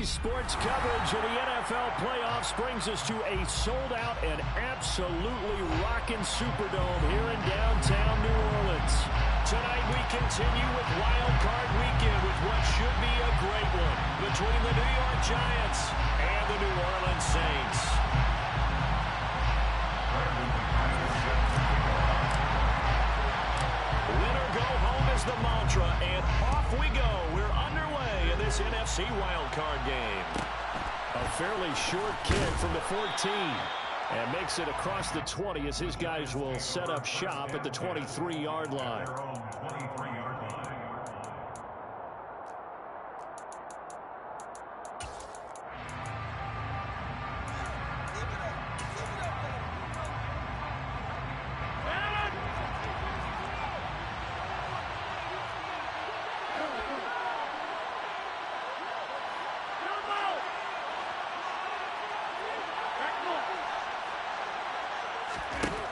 NBC Sports coverage of the NFL playoffs brings us to a sold-out and absolutely rocking Superdome here in downtown New Orleans. Tonight we continue with Wild Card Weekend with what should be a great one between the New York Giants and the New Orleans Saints. Winner go home is the mantra, and off we go. We're underway in this NFC wildcard game. A fairly short kick from the 14. And makes it across the 20 as his guys will set up shop at the 23-yard line.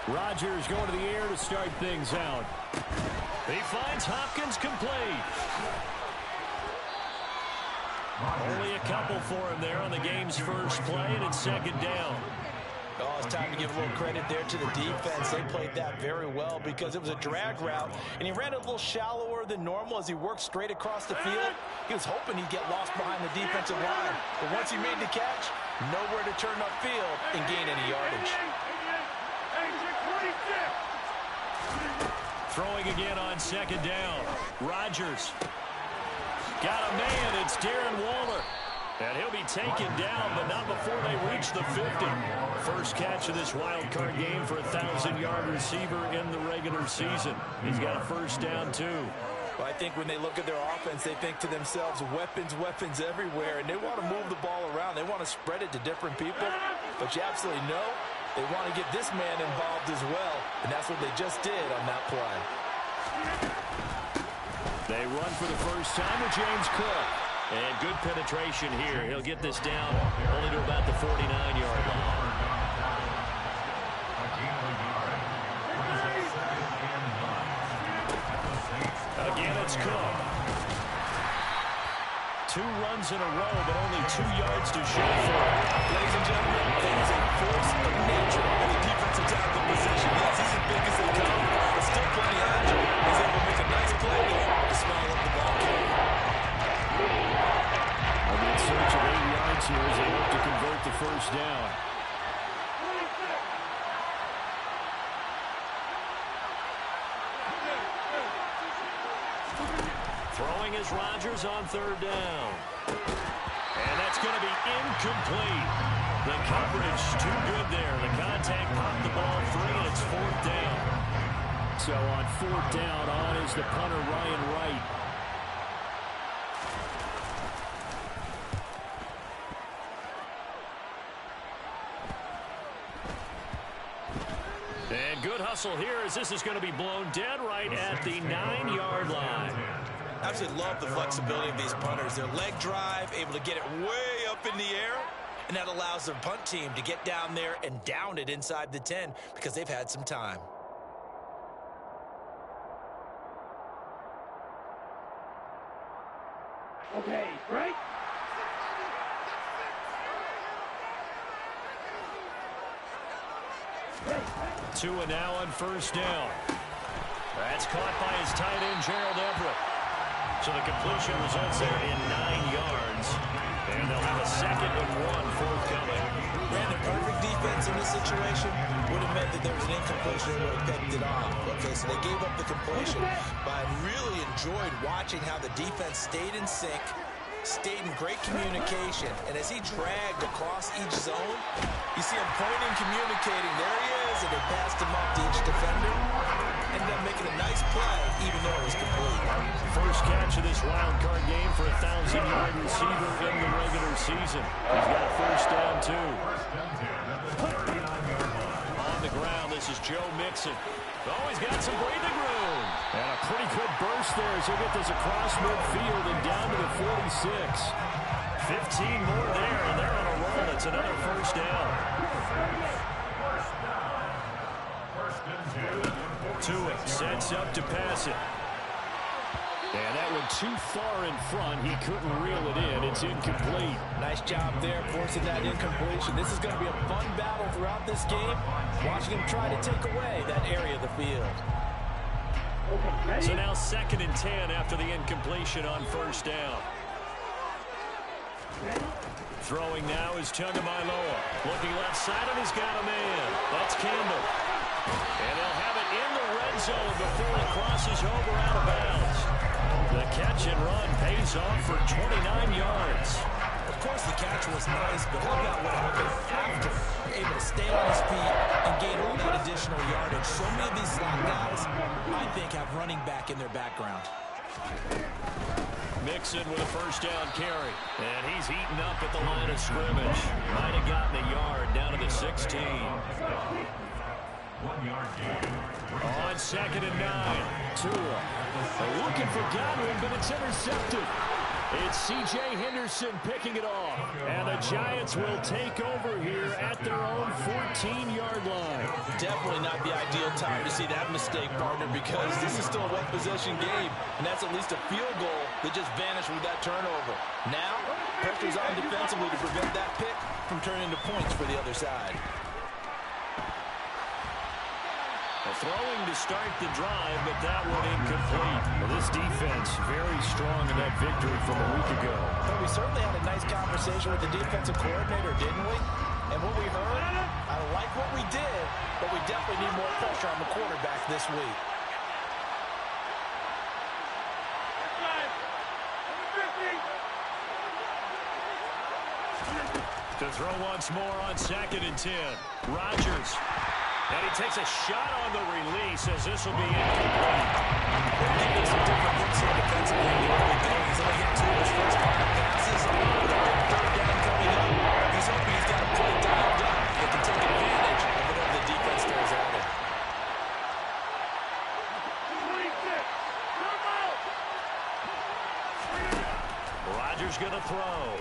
Rodgers going to the air to start things out. He finds Hopkins complete. Only a couple for him there on the game's first play, and it's second down. Oh, it's time to give a little credit there to the defense. They played that very well because it was a drag route, and he ran a little shallower than normal as he worked straight across the field. He was hoping he'd get lost behind the defensive line, but once he made the catch, nowhere to turn upfield and gain any yardage. Throwing again on second down. Rodgers. Got a man. It's Darren Waller. And he'll be taken down, but not before they reach the 50. First catch of this wild card game for a 1,000-yard receiver in the regular season. He's got a first down, too. Well, I think when they look at their offense, they think to themselves, weapons, weapons everywhere, and they want to move the ball around. They want to spread it to different people, but you absolutely know they want to get this man involved as well, and that's what they just did on that play. They run for the first time with James Cook. And good penetration here. He'll get this down only to about the 49-yard line. Again, it's Cook. 2 runs in a row, but only 2 yards to show for it. Ladies and gentlemen, it is a force of nature in the defensive tackle position. Yes, he's as big as they come, but still plenty agile. He's able to make a nice play to smile up the ball carrier. In search of 8 yards here as they look to convert the first down. Throwing is Rodgers on third down. And that's going to be incomplete. The coverage too good there. The contact popped the ball free, and it's fourth down. So on fourth down, on is the punter, Ryan Wright. And good hustle here as this is going to be blown dead right at the 9-yard line. I absolutely love the flexibility of these punters. Their leg drive, able to get it way up in the air, and that allows their punt team to get down there and down it inside the 10 because they've had some time. Okay, right? Tua now on first down. That's caught by his tight end, Gerald Everett. So the completion results there in 9 yards. And they'll have a 2nd and 1 forthcoming. Ran the perfect defense in this situation. Would have meant that there was an incompletion that would have picked it off. Okay, so they gave up the completion. But I really enjoyed watching how the defense stayed in sync, stayed in great communication. And as he dragged across each zone, you see him pointing, communicating. There he is, and they passed him up to each defender. Ended up making a nice play, even though it was complete. First catch of this wild card game for a 1,000-yard receiver in the regular season. He's got a first down, too. On the ground, this is Joe Mixon. Oh, he's got some breathing room. And a pretty good burst there as he'll get this across midfield and down to the 46. 15 more there, and they're on a roll. It's another first down. Tua sets up to pass it. And that one too far in front. He couldn't reel it in. It's incomplete. Nice job there forcing that incompletion. This is going to be a fun battle throughout this game. Watching him try to take away that area of the field. So now 2nd and 10 after the incompletion on first down. Throwing now is Tagovailoa. Looking left side, and he's got a man. That's Campbell. And they'll have it in the red zone before it crosses over out of bounds. The catch and run pays off for 29 yards. Of course, the catch was nice, but how about what happened after? Able to stay on his feet and gain all that additional yardage. So many of these slot guys, I think, have running back in their background. Mixon with a first down carry. And he's eaten up at the line of scrimmage. Might have gotten a yard down to the 16. 1 yard gain. On 2nd and 9. Tua. They're looking for Godwin, but it's intercepted. It's C.J. Henderson picking it off. And the Giants will take over here at their own 14-yard line. Definitely not the ideal time to see that mistake, partner, because this is still a one-possession game, and that's at least a field goal that just vanished with that turnover. Now, pressure's on defensively to prevent that pick from turning into points for the other side. Throwing to start the drive, but that one incomplete. Well, this defense very strong in that victory from a week ago. But we certainly had a nice conversation with the defensive coordinator, didn't we? And what we heard, I like what we did, but we definitely need more pressure on the quarterback this week. To throw once more on 2nd and 10. Rodgers. And he takes a shot on the release as this will be incomplete. There's some different looks here defensively in the early game. He's only hit 2 of his first 5 passes. With a 3rd down coming up, he's hoping he's got a play dialed up that can take advantage of whatever the defense throws at him. Rodgers going to throw.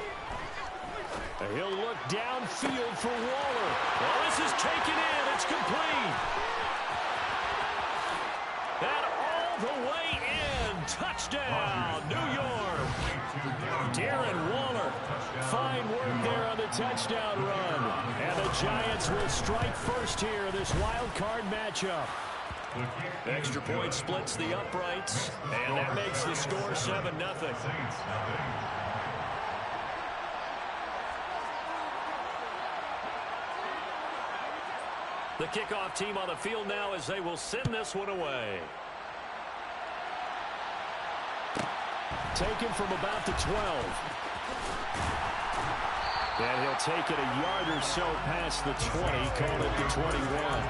He'll look downfield for Waller. Well, this is taken in. It's complete. And all the way in. Touchdown, New York. Darren Waller. Fine work there on the touchdown run. And the Giants will strike first here in this wild card matchup. Extra point splits the uprights. And that makes the score 7-0. The kickoff team on the field now as they will send this one away. Taken from about the 12. And he'll take it a yard or so past the 20, call it the 21.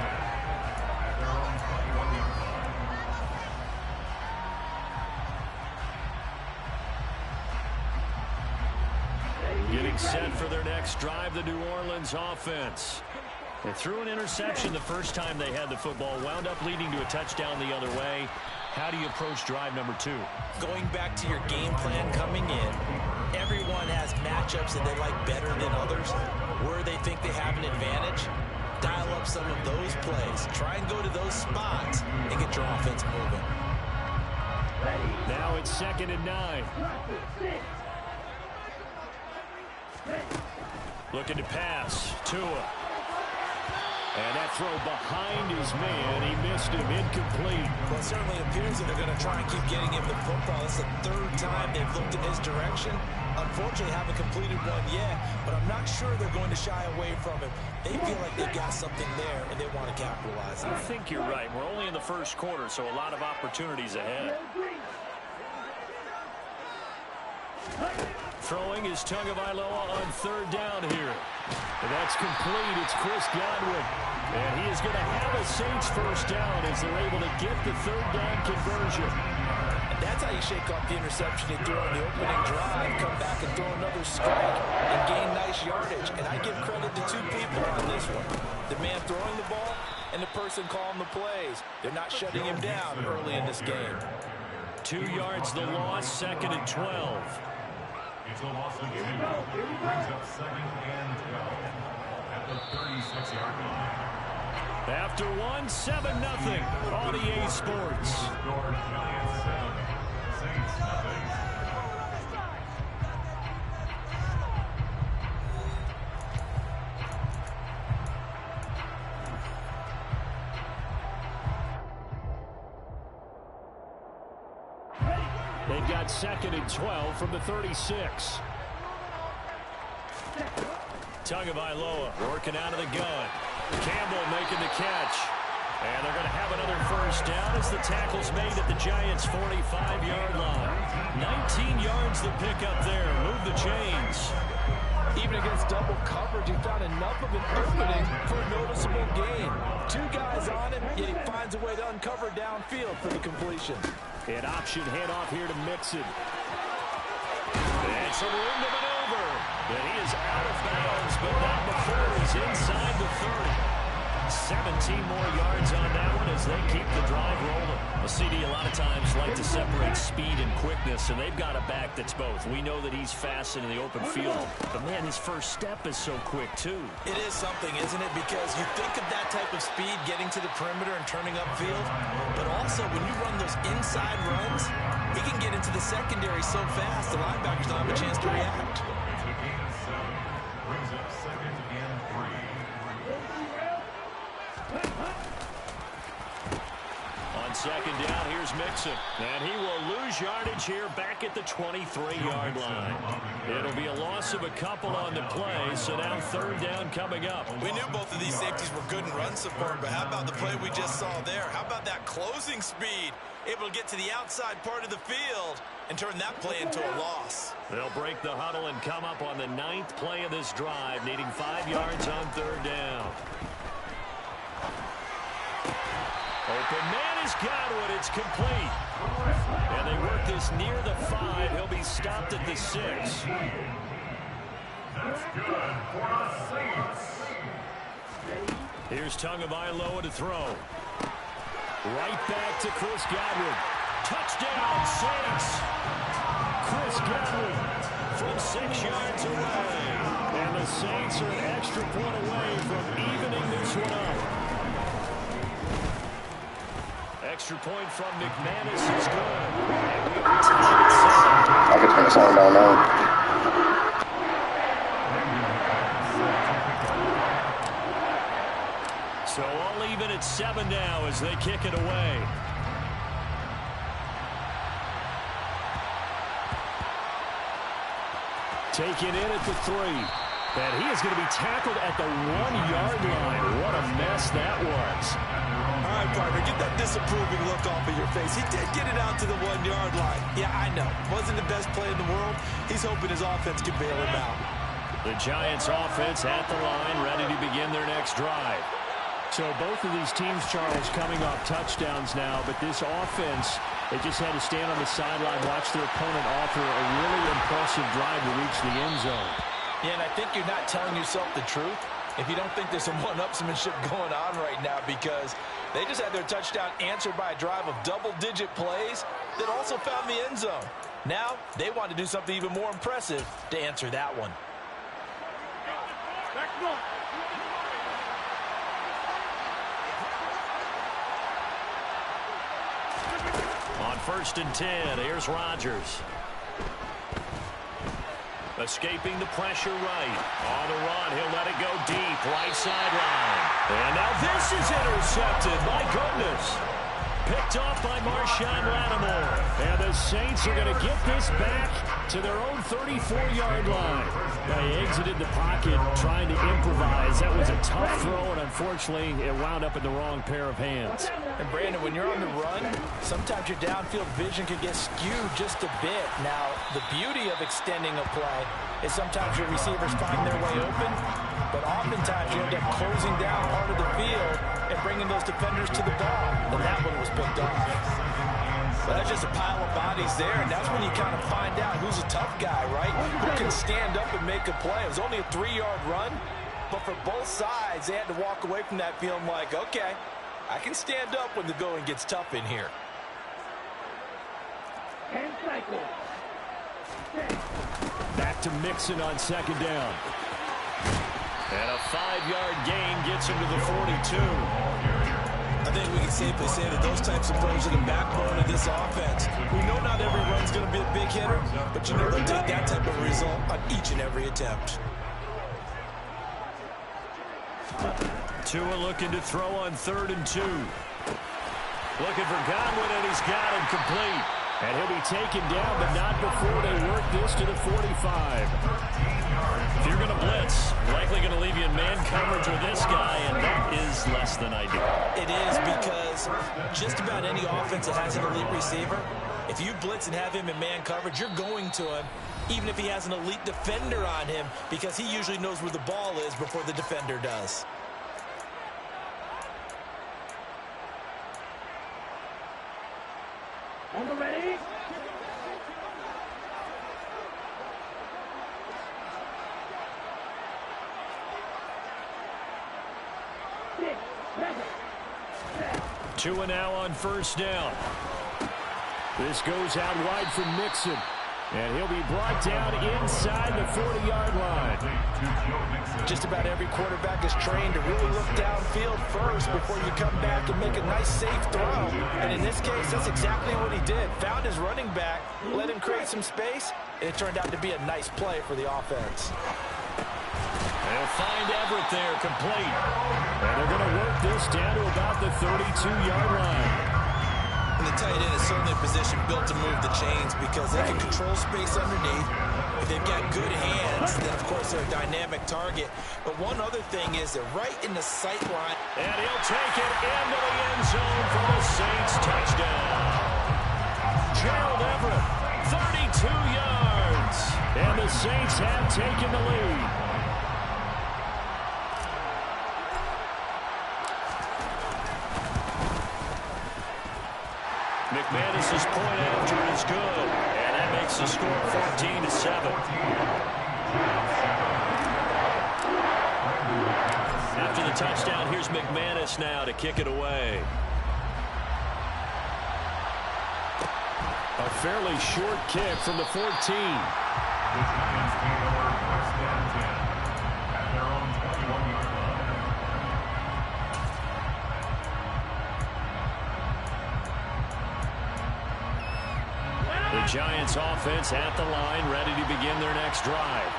Getting set for their next drive, the New Orleans offense. They threw an interception the first time they had the football, wound up leading to a touchdown the other way. How do you approach drive number 2? Going back to your game plan coming in, everyone has matchups that they like better than others, where they think they have an advantage. Dial up some of those plays. Try and go to those spots and get your offense moving. Now it's 2nd and 9. Looking to pass. Tua. And that throw behind his man. He missed him. Incomplete. Well, it certainly appears that they're going to try and keep getting him the football. It's the 3rd time they've looked in his direction. Unfortunately, haven't completed one yet, but I'm not sure they're going to shy away from him. They feel like they've got something there, and they want to capitalize on it. I think you're right. We're only in the first quarter, so a lot of opportunities ahead. Throwing is Tagovailoa on 3rd down here. And that's complete. It's Chris Godwin. And he is going to have a Saints first down as they're able to get the 3rd down conversion. And that's how you shake off the interception he threw on the opening drive, come back and throw another strike and gain nice yardage. And I give credit to 2 people on this one. The man throwing the ball and the person calling the plays. They're not shutting him down early in this game. 2 yards the loss, 2nd and 12. It's a loss of 2. Brings up 2nd and 12 at the 36-yard line. After 1, 7-0 on EA Sports. Score Giants 7, Saints, nothing. They've got 2nd and 12 from the 36. Tagovailoa working out of the gun. Campbell making the catch. And they're going to have another first down as the tackle's made at the Giants' 45-yard line. 19 yards to pick up there. Move the chains. Even against double coverage, he found enough of an opening for a noticeable gain. 2 guys on him, yet he finds a way to uncover downfield for the completion. An option handoff here to Mixon. And some room to maneuver. And he is out of bounds, but not before he's inside the 30. 17 more yards on that one as they keep the drive rolling. A CD a lot of times like to separate speed and quickness, and they've got a back that's both. We know that he's fast in the open field, but man, his first step is so quick too. It is something, isn't it? Because you think of that type of speed getting to the perimeter and turning upfield, but also when you run those inside runs, he can get into the secondary so fast the linebackers don't have a chance to react. It's a gain of 7. Brings up 2nd and 3. On 2nd down, here's Mixon. And he will lose yardage here back at the 23-yard line. It'll be a loss of a couple on the play, so now 3rd down coming up. We knew both of these safeties were good in run support, but how about the play we just saw there? How about that closing speed? Able to get to the outside part of the field and turn that play into a loss. They'll break the huddle and come up on the 9th play of this drive, needing 5 yards on 3rd down. Open man is Godwin. It's complete. And they work this near the 5. He'll be stopped at the 6. That's good for the Saints. Here's Tagovailoa to throw. Right back to Chris Godwin. Touchdown, Saints. Chris Godwin from 6 yards away. And the Saints are an extra point away from evening this one up. Extra point from McManus is good. I can turn the song down now. So all even at 7 now as they kick it away. Taken in at the 3. And he is going to be tackled at the 1-yard line. What a mess that was. All right, partner, get that disapproving look off of your face. He did get it out to the 1-yard line. Yeah, I know. Wasn't the best play in the world. He's hoping his offense can bail him out. The Giants offense at the line, ready to begin their next drive. So both of these teams, Charles, coming off touchdowns now, but this offense, they just had to stand on the sideline, watch their opponent offer a really impressive drive to reach the end zone. Yeah, and I think you're not telling yourself the truth if you don't think there's some one-upsmanship going on right now, because they just had their touchdown answered by a drive of double-digit plays that also found the end zone. Now they want to do something even more impressive to answer that one. On 1st and 10, here's Rodgers. Escaping the pressure right. On the run, he'll let it go deep. Right sideline. And now this is intercepted. My goodness. Picked off by Marshawn Lattimore. And the Saints are going to get this back to their own 34-yard line. They exited the pocket trying to improvise. That was a tough throw, and unfortunately, it wound up in the wrong pair of hands. And Brandon, when you're on the run, sometimes your downfield vision can get skewed just a bit. Now, the beauty of extending a play is sometimes your receivers find their way open, but oftentimes you end up closing down part of the field and bringing those defenders to the ball. And that one was picked off. But that's just a pile of bodies there, and that's when you kind of find out who's a tough guy, right? Who can stand up and make a play. It was only a 3-yard run, but for both sides, they had to walk away from that feeling like, okay, I can stand up when the going gets tough in here. Back to Mixon on 2nd down. And a 5-yard gain gets him to the 42. I think we can safely say that those types of plays are the backbone of this offense. We know not every run's going to be a big hitter, but you know they'll take that type of result on each and every attempt. Tua looking to throw on 3rd and 2. Looking for Godwin, and he's got him complete. And he'll be taken down, but not before they work this to the 45. If you're going to blitz, likely going to leave you in man coverage with this guy, and that is less than ideal. It is, because just about any offense that has an elite receiver, if you blitz and have him in man coverage, you're going to him, even if he has an elite defender on him, because he usually knows where the ball is before the defender does. Ready? Tua now on 1st down. This goes out wide for Mixon. And he'll be brought down inside the 40-yard line. Just about every quarterback is trained to really look downfield first before you come back and make a nice, safe throw. And in this case, that's exactly what he did. Found his running back, let him create some space, and it turned out to be a nice play for the offense. They'll find Everett there, complete. And they're going to work this down to about the 32-yard line. And the tight end is certainly a position built to move the chains because they can control space underneath. If they've got good hands, then, of course, they're a dynamic target. But one other thing is they're right in the sight line. And he'll take it into the end zone for the Saints touchdown. Gerald Everett, 32 yards. And the Saints have taken the lead. McManus's point after is good, and that makes the score 14-7. After the touchdown, here's McManus now to kick it away. A fairly short kick from the 14. The Giants take over 1st and 10 at their own 21-yard line. The Giants offense at the line, ready to begin their next drive.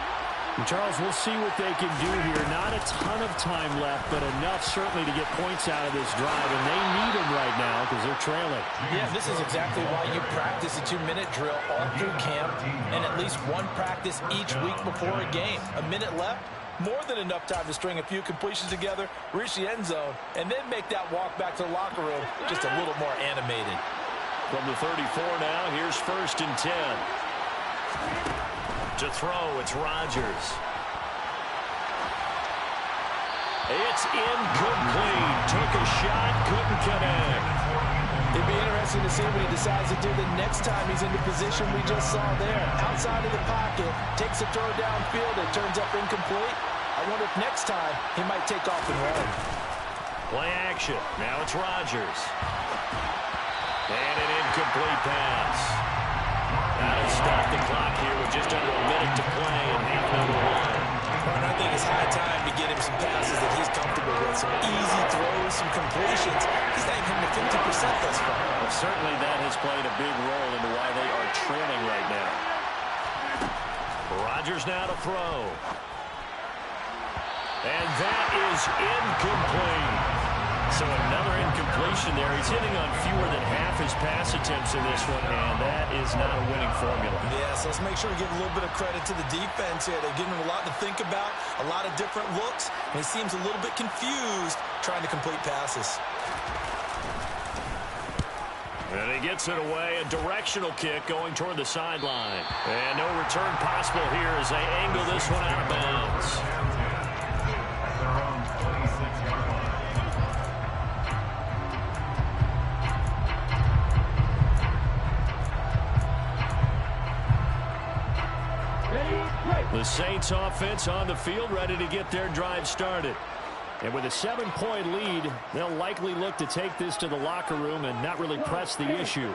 And Charles, we'll see what they can do here. Not a ton of time left, but enough certainly to get points out of this drive, and they need them right now because they're trailing. Yeah, this is exactly why you practice a 2-minute drill all through camp and at least one practice each week before a game. A minute left, more than enough time to string a few completions together, reach the end zone, and then make that walk back to the locker room just a little more animated. From the 34 now, here's 1st and 10. To throw, it's Rodgers. It's incomplete. Took a shot, couldn't connect. It'd be interesting to see what he decides to do the next time he's in the position we just saw there. Outside of the pocket, takes a throw downfield, it turns up incomplete. I wonder if next time he might take off and run. Play action. Now it's Rodgers. And an incomplete pass. That'll stop the clock here with just under a minute to play in half number 1. And I think it's high time to get him some passes that he's comfortable with. Some easy throws, some completions. He's not even hitting the 50% thus far. Well, certainly that has played a big role into why they are trailing right now. Rodgers now to throw. And that is incomplete. So another incompletion there. He's hitting on fewer than half his pass attempts in this one, and that is not a winning formula. Yes, let's make sure we give a little bit of credit to the defense here. They're giving him a lot to think about, a lot of different looks, and he seems a little bit confused trying to complete passes. And he gets it away, a directional kick going toward the sideline. And no return possible here as they angle this one out of bounds. At their own 26-yard line. The Saints offense on the field, ready to get their drive started. And with a 7-point lead, they'll likely look to take this to the locker room and not really press the issue.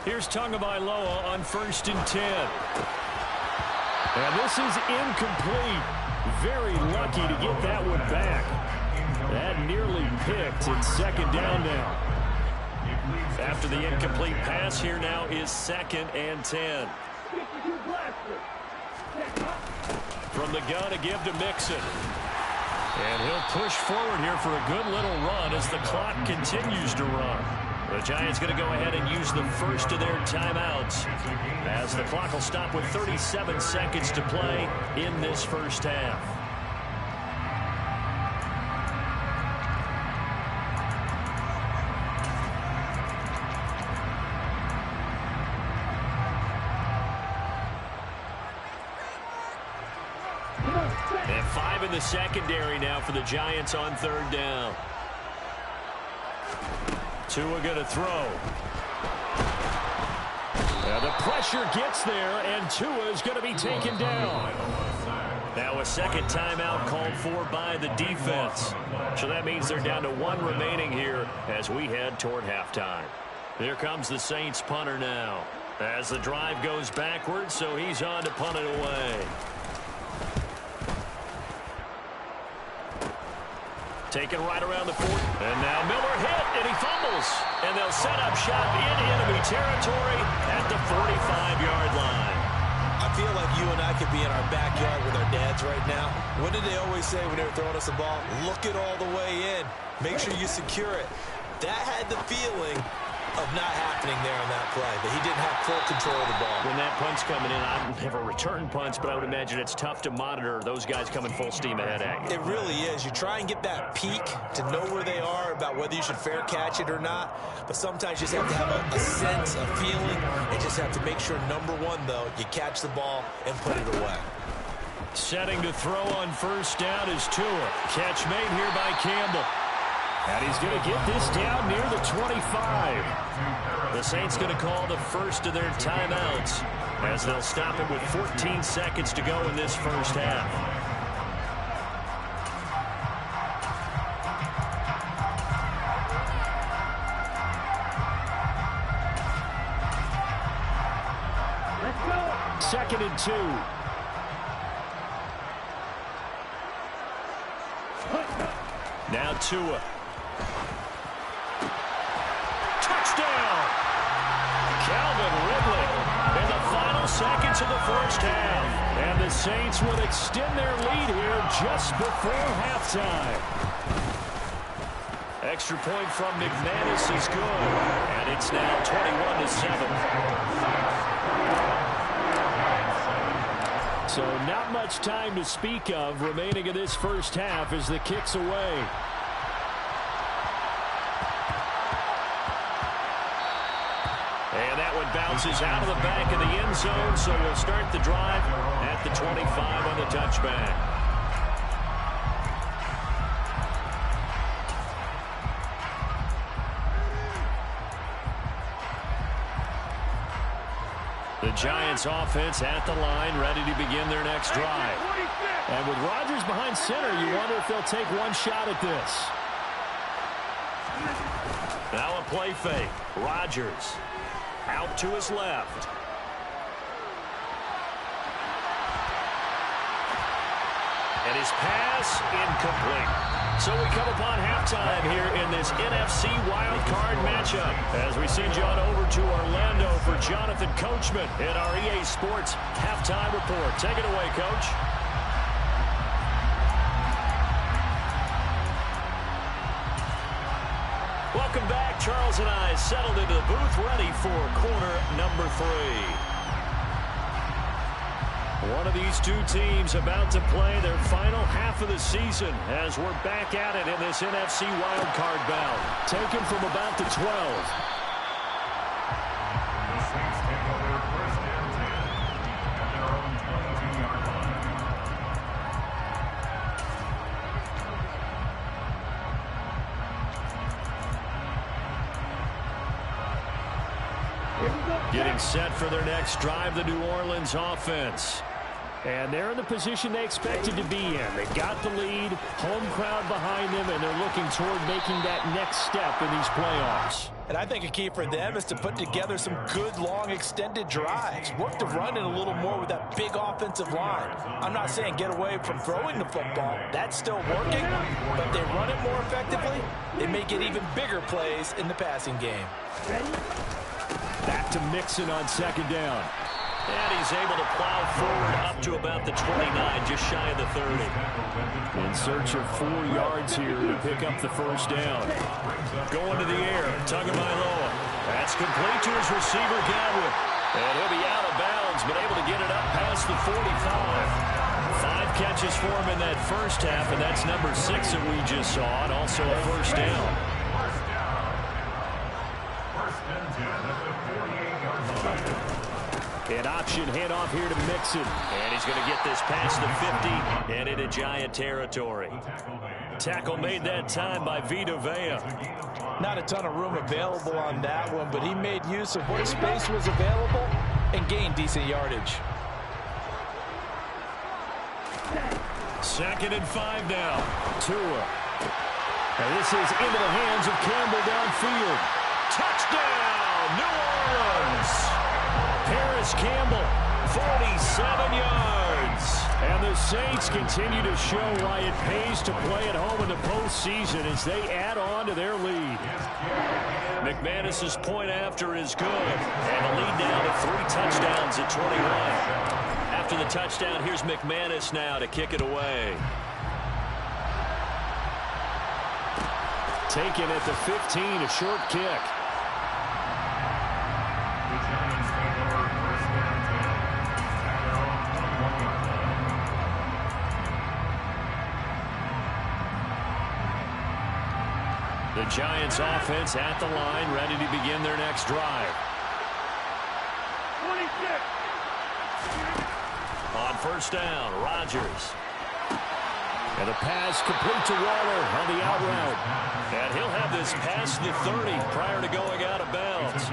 Here's Tagovailoa on 1st and 10. And this is incomplete. Very lucky to get that one back. That nearly picked. It's second down now. After the incomplete pass, here now is 2nd and 10. From the gun, a give to Mixon. And he'll push forward here for a good little run as the clock continues to run. The Giants going to go ahead and use the first of their timeouts as the clock will stop with 37 seconds to play in this first half. And 5 in the secondary now for the Giants on 3rd down. Tua going to throw. And the pressure gets there, and Tua is going to be taken down. Now a second timeout called for by the defense. So that means they're down to 1 remaining here as we head toward halftime. Here comes the Saints punter now. As the drive goes backwards, so he's on to punt it away. Taken right around the 40. And now Miller hit, and he fumbles. And they'll set up shop in enemy territory at the 45-yard line. I feel like you and I could be in our backyard with our dads right now. What did they always say when they were throwing us the ball? Look it all the way in. Make sure you secure it. That had the feeling of not happening there on that play, but he didn't have full control of the ball. When that punt's coming in, I don't have a return punts, but I would imagine it's tough to monitor those guys coming full steam ahead at you. It really is. You try and get that peek to know where they are, about whether you should fair catch it or not, but sometimes you just have to have a sense, a feeling, and just have to make sure, number one, though, you catch the ball and put it away. Setting to throw on 1st down is Tua. Catch made here by Campbell. And he's going to get this down near the 25. The Saints going to call the first of their timeouts as they'll stop it with 14 seconds to go in this first half. Let's go. 2nd and 2. Now Tua. Touchdown! Calvin Ridley in the final seconds of the first half. And the Saints would extend their lead here just before halftime. Extra point from McManus is good. And it's now 21-7. So not much time to speak of remaining in this first half as the kick's away. And that one bounces out of the back of the end zone, so we'll start the drive at the 25 on the touchback. The Giants offense at the line, ready to begin their next drive. And with Rodgers behind center, you wonder if they'll take one shot at this. Now a play fake. Rodgers out to his left. And his pass incomplete. So we come upon halftime here in this NFC wildcard matchup as we send you on over to Orlando for Jonathan Coachman in our EA Sports halftime report. Take it away, Coach. Welcome back. Charles and I settled into the booth, ready for quarter number 3. One of these two teams about to play their final half of the season as we're back at it in this NFC wildcard bout. Taken from about the 12. The Saints take over 1st and 10 at their own 22-yard line. Getting set for their next drive, the New Orleans offense. And they're in the position they expected to be in. They got the lead, home crowd behind them, and they're looking toward making that next step in these playoffs. And I think a key for them is to put together some good, long, extended drives. Work the run in a little more with that big offensive line. I'm not saying get away from throwing the football. That's still working. But if they run it more effectively, they may get even bigger plays in the passing game. Back to Mixon on second down. And he's able to plow forward up to about the 29, just shy of the 30. In search of 4 yards here to pick up the first down. Going to the air, Tagovailoa. That's complete to his receiver, Godwin. And he'll be out of bounds, but able to get it up past the 45. 5 catches for him in that first half, and that's number 6 that we just saw, and also a first down. First and 10 at the 48-yard line. An option handoff here to Mixon. And he's going to get this past the 50 and into Giant territory. Tackle made that time by Vita Vea. Not a ton of room available on that one, but he made use of what space was available and gained decent yardage. 2nd and 5 now. Tua. And this is into the hands of Campbell downfield. Touchdown, New Orleans. Paris Campbell, 47 yards. And the Saints continue to show why it pays to play at home in the postseason as they add on to their lead. McManus's point after is good. And the lead down to 3 touchdowns at 21. After the touchdown, here's McManus now to kick it away. Taken at the 15, a short kick. The Giants offense at the line, ready to begin their next drive. 26. On first down, Rodgers. And the pass complete to Waller on the out route. And he'll have this past the 30 prior to going out of bounds.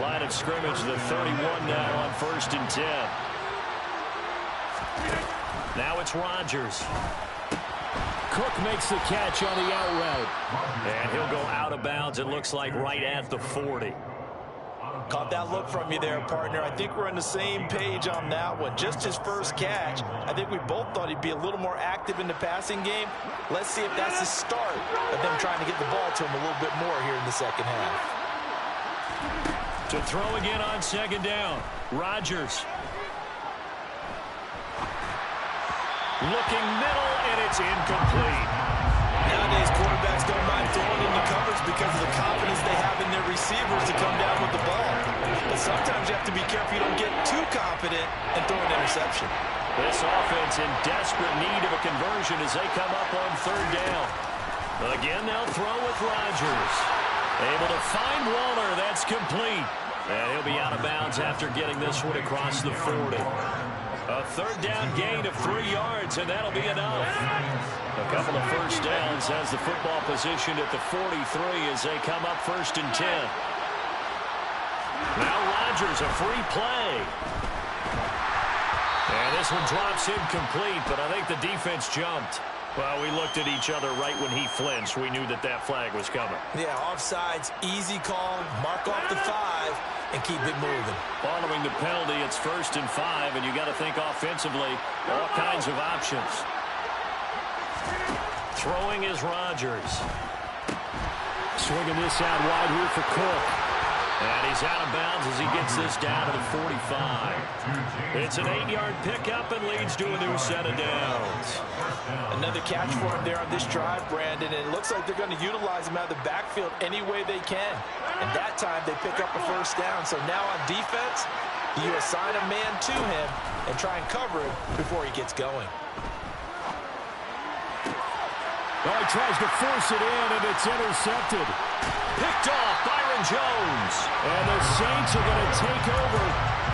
Line of scrimmage, the 31 now on 1st and 10. Now it's Rodgers. Cook makes the catch on the out route. And he'll go out of bounds, it looks like, right at the 40. Caught that look from you there, partner. I think we're on the same page on that one. Just his first catch. I think we both thought he'd be a little more active in the passing game. Let's see if that's the start of them trying to get the ball to him a little bit more here in the second half. To throw again on second down, Rodgers. Looking middle, and it's incomplete. Nowadays, quarterbacks don't mind throwing into coverage because of the confidence they have in their receivers to come down with the ball. But sometimes you have to be careful you don't get too confident and throw an interception. This offense in desperate need of a conversion as they come up on 3rd down. Again, they'll throw with Rodgers. Able to find Waller. That's complete. And he'll be out of bounds after getting this one across the 40. A 3rd down gain of 3 yards, and that'll be enough. A couple of first downs has the football positioned at the 43 as they come up 1st and 10. Now Rodgers, a free play. And this one drops incomplete, but I think the defense jumped. Well, we looked at each other right when he flinched. We knew that that flag was coming. Yeah, offsides, easy call, mark off the 5, and keep it moving. Following the penalty, it's 1st and 5, and you got to think offensively, all kinds of options. Throwing is Rodgers. Swinging this out wide here for Cook. And he's out of bounds as he gets this down to the 45. It's an 8-yard pickup and leads to a new set of downs. Another catch for him there on this drive, Brandon, and it looks like they're going to utilize him out of the backfield any way they can. And that time they pick up a first down. So now on defense, you assign a man to him and try and cover him before he gets going. Oh, he tries to force it in, and it's intercepted. Picked off, Byron Jones. And the Saints are going to take over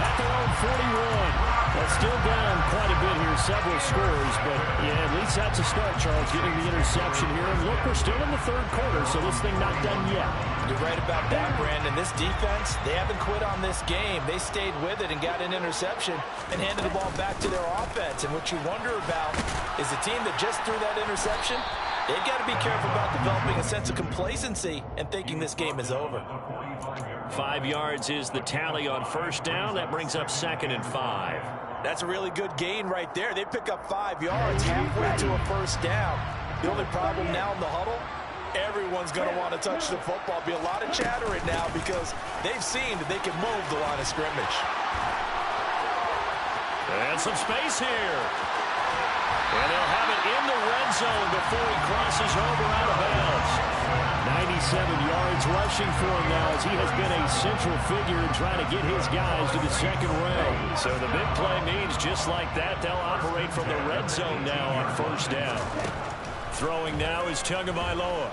at their own 41. Well, still down quite a bit here, several scores, but yeah, at least that's a start, Charles, getting the interception here. And look, we're still in the third quarter, so this thing not done yet. You're right about that, Brandon. This defense, they haven't quit on this game. They stayed with it and got an interception and handed the ball back to their offense. And what you wonder about is the team that just threw that interception, they've got to be careful about developing a sense of complacency and thinking this game is over. 5 yards is the tally on first down. That brings up 2nd and 5. That's a really good gain right there. They pick up 5 yards halfway to a first down. The only problem now in the huddle, everyone's going to want to touch the football. Be a lot of chattering now because they've seen that they can move the line of scrimmage. And some space here. And they'll have it in the red zone before he crosses over out of bounds. 97 yards rushing for him now as he has been a central figure in trying to get his guys to the second round. So the big play means just like that, they'll operate from the red zone now on first down. Throwing now is Tagovailoa.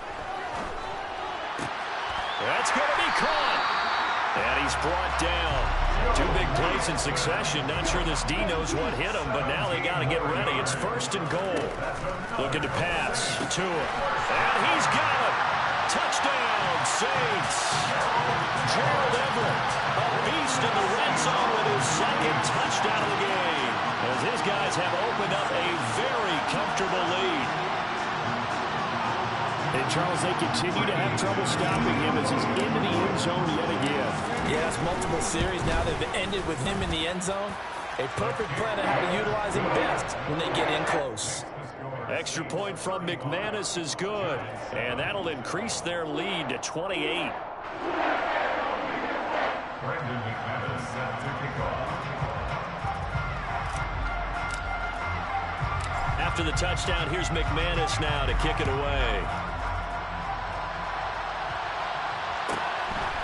That's going to be caught. And he's brought down. 2 big plays in succession. Not sure this D knows what hit him, but now they got to get ready. It's 1st and goal. Looking to pass to him. And he's got it. Touchdown, Saints. Gerald Everett, a beast in the red zone with his 2nd touchdown of the game. As his guys have opened up a very comfortable lead. And, Charles, they continue to have trouble stopping him as he's into the end zone yet again. Yeah, it's multiple series now that have ended with him in the end zone. A perfect plan on how to utilize him best when they get in close. Extra point from McManus is good, and that'll increase their lead to 28. Brandon McManus set to kick off. After the touchdown, here's McManus now to kick it away.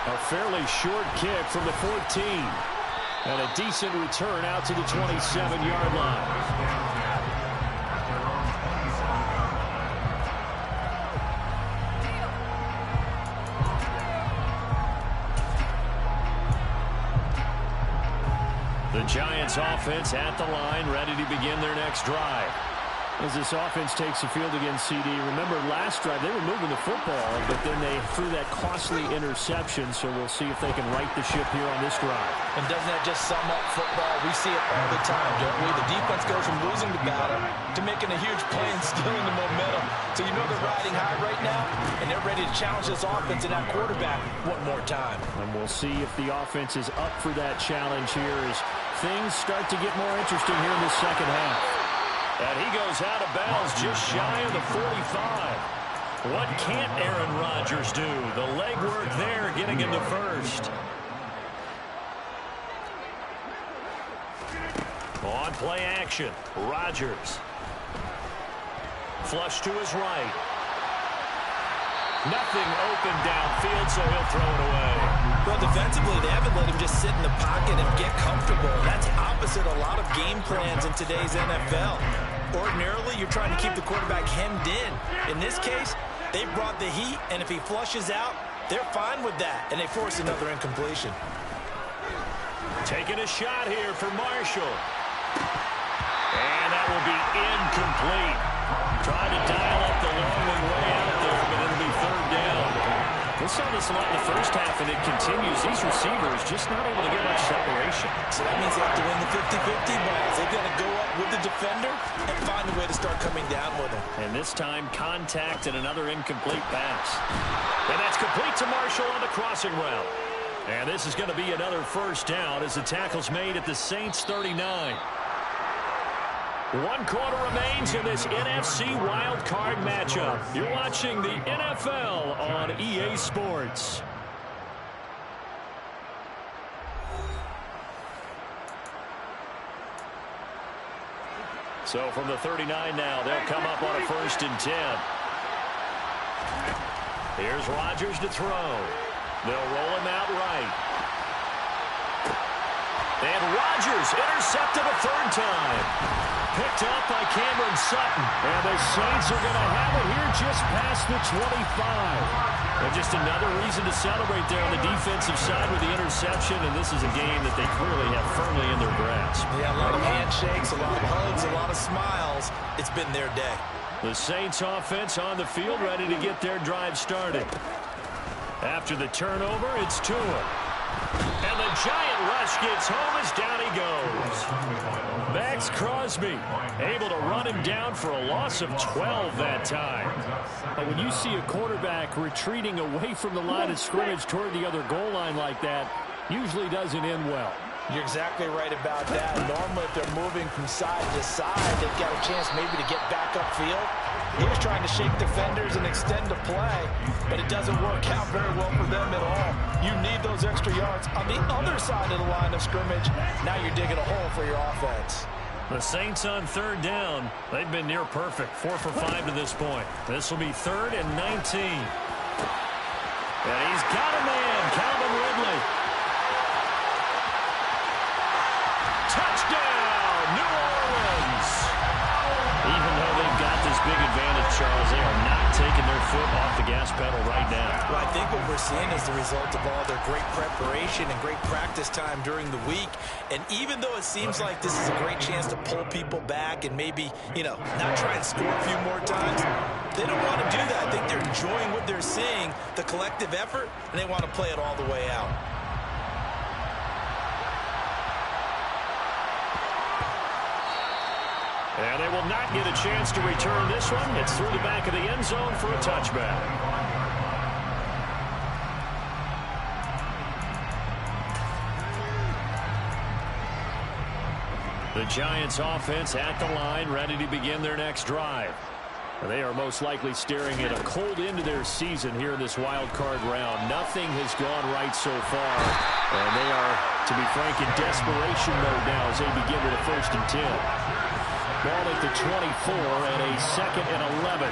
A fairly short kick from the 14. And a decent return out to the 27-yard line. The Giants offense at the line, ready to begin their next drive. As this offense takes the field against CD, remember last drive they were moving the football, but then they threw that costly interception, so we'll see if they can right the ship here on this drive. And doesn't that just sum up football? We see it all the time, don't we? The defense goes from losing the battle to making a huge play and stealing the momentum. So you know they're riding high right now, and they're ready to challenge this offense and that quarterback one more time. And we'll see if the offense is up for that challenge here as things start to get more interesting here in the second half. And he goes out of bounds just shy of the 45. What can't Aaron Rodgers do? The legwork there getting him to first. On play action, Rodgers. Flush to his right. Nothing open downfield, so he'll throw it away. Well, defensively, they haven't let him just sit in the pocket and get comfortable. That's opposite a lot of game plans in today's NFL. Ordinarily, you're trying to keep the quarterback hemmed in. In this case, they brought the heat, and if he flushes out, they're fine with that, and they force another incompletion. Taking a shot here for Marshall. And that will be incomplete. Tried to dial up the long one way out there, but it'll be 3rd down. We saw this a lot in the first half, and it continues. These receivers just not able to get much separation. So that means they have to win the 50-50 balls. They've got to go up with the defender and find a way to start coming down with him. And this time, contact and another incomplete pass. And that's complete to Marshall on the crossing route. And this is going to be another 1st down as the tackle's made at the Saints 39. 1 quarter remains in this NFC Wild Card matchup. You're watching the NFL on EA Sports. So from the 39 now, they'll come up on a 1st and 10. Here's Rodgers to throw. They'll roll him out right. And Rodgers intercepted a third time. Picked up by Cameron Sutton. And the Saints are going to have it here just past the 25. And just another reason to celebrate there on the defensive side with the interception. And this is a game that they clearly have firmly in their grasp. Yeah, a lot of handshakes, a lot of hugs, a lot of smiles. It's been their day. The Saints offense on the field, ready to get their drive started. After the turnover, it's Tua. And the giant rush gets home as down he goes. Max Crosby able to run him down for a loss of 12 that time. But when you see a quarterback retreating away from the line of scrimmage toward the other goal line like that, usually doesn't end well. You're exactly right about that. Normally, if they're moving from side to side, they've got a chance maybe to get back upfield. He was trying to shake defenders and extend the play, but it doesn't work out very well for them at all. You need those extra yards on the other side of the line of scrimmage. Now you're digging a hole for your offense. The Saints on third down. They've been near perfect. 4 for 5 to this point. This will be 3rd and 19. And he's got a man, Calvin Ridley. Touchdown, New Orleans. Even though they've got this big advantage, Charles, they are not taking their foot off the gas pedal right now. Well, I think what we're seeing is the result of all their great preparation and great practice time during the week. And even though it seems like this is a great chance to pull people back and maybe, not try and score a few more times, they don't want to do that. I think they're enjoying what they're seeing, the collective effort, and they want to play it all the way out. And they will not get a chance to return this one. It's through the back of the end zone for a touchback. The Giants offense at the line, ready to begin their next drive. They are most likely staring at a cold end to their season here in this wild card round. Nothing has gone right so far. And they are, to be frank, in desperation mode now as they begin with a 1st and 10. Ball at the 24 and a 2nd and 11.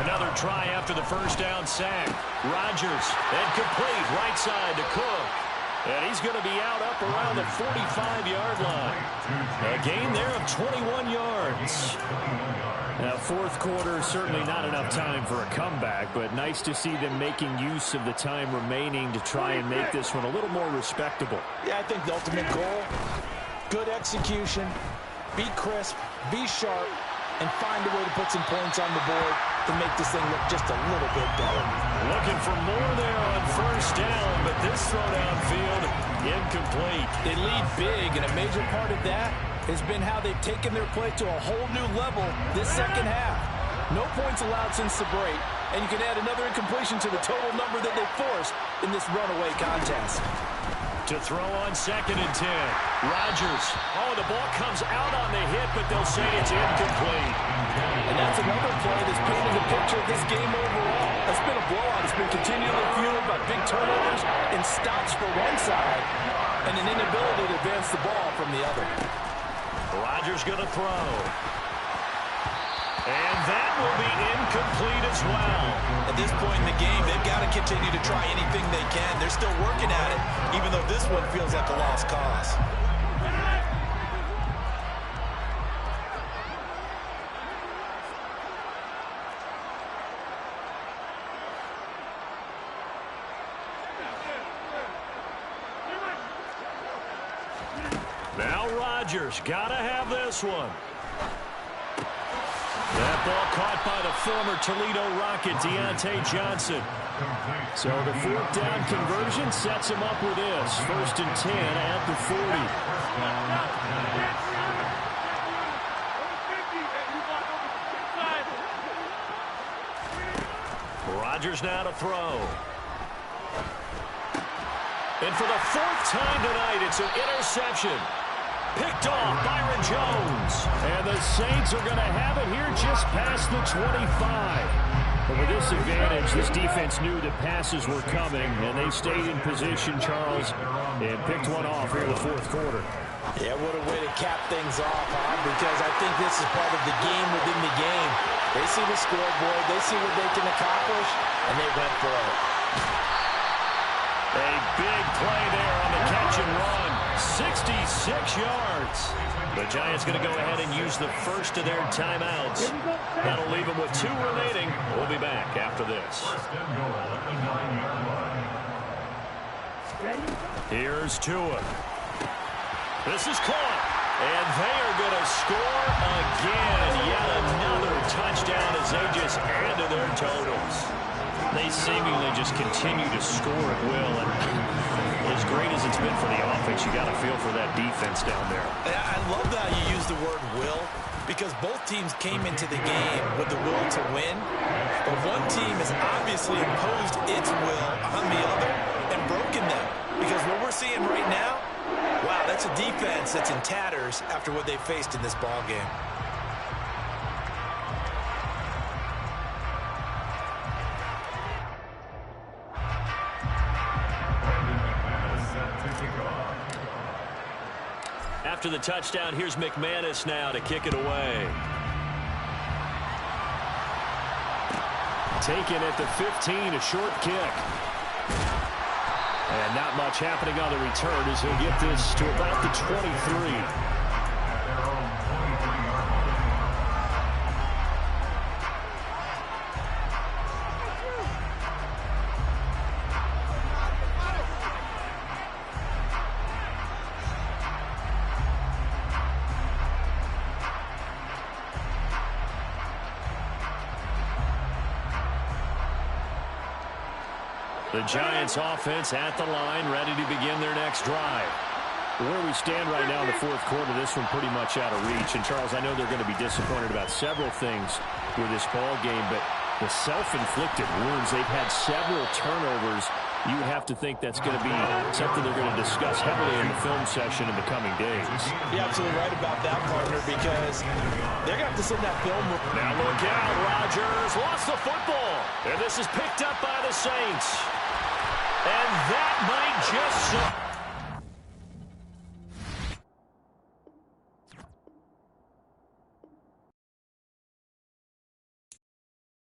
Another try after the first down sack. Rodgers, incomplete, right side to Cook. And he's going to be out up around the 45-yard line. A gain there of 21 yards. Now, 4th quarter, certainly not enough time for a comeback, but nice to see them making use of the time remaining to try and make this one a little more respectable. Yeah, I think the ultimate goal, good execution, be crisp, be sharp, and find a way to put some points on the board to make this thing look just a little bit better. Looking for more there on 1st down, but this throw downfield, incomplete. They lead big, and a major part of that has been how they've taken their play to a whole new level this second half. No points allowed since the break, and you can add another incompletion to the total number that they forced in this runaway contest. To throw on 2nd and 10. Rodgers. Oh, the ball comes out on the hit, but they'll say it's incomplete. And that's another play that's painted the picture of this game overall. It's been a blowout. It's been continually fueled by big turnovers and stops for one side and an inability to advance the ball from the other. Rodgers going to throw. And that will be incomplete as well. At this point in the game, they've got to continue to try anything they can. They're still working at it, even though this one feels like a lost cause. Now Rodgers got to have this one. That ball caught by the former Toledo Rocket, Deontay Johnson. So the 4th down conversion sets him up with this. 1st and 10 at the 40. Rodgers now to throw. And for the 4th time tonight, it's an interception. Picked off Byron Jones. And the Saints are going to have it here just past the 25. But with this advantage, this defense knew that passes were coming, and they stayed in position, Charles, and picked one off here in the 4th quarter. Yeah, what a way to cap things off, huh? Because I think this is part of the game within the game. They see the scoreboard, they see what they can accomplish, and they went for it. A big play there on the catch and run. 66 yards. The Giants going to go ahead and use the first of their timeouts. That'll leave them with 2 remaining. We'll be back after this. First and goal at the 9-yard line. Here's Tua. This is caught. And they are going to score again. Yet another touchdown as they just add to their totals. They seemingly just continue to score at will. And as great as it's been for the offense, you got to feel for that defense down there. I love that you use the word will, because both teams came into the game with the will to win. But one team has obviously imposed its will on the other and broken them. Because what we're seeing right now, wow, that's a defense that's in tatters after what they faced in this ball game. After the touchdown, here's McManus now to kick it away. Taken at the 15, a short kick. And not much happening on the return as he'll get this to about the 23. The Giants offense at the line, ready to begin their next drive. Where we stand right now in the fourth quarter, this one pretty much out of reach. And, Charles, I know they're going to be disappointed about several things with this ball game, but the self-inflicted wounds, they've had several turnovers. You would have to think that's going to be something they're going to discuss heavily in the film session in the coming days. You're absolutely right about that, partner, because they're going to have to send that film. Now look out, Rodgers lost the football. And this is picked up by the Saints. And that might just...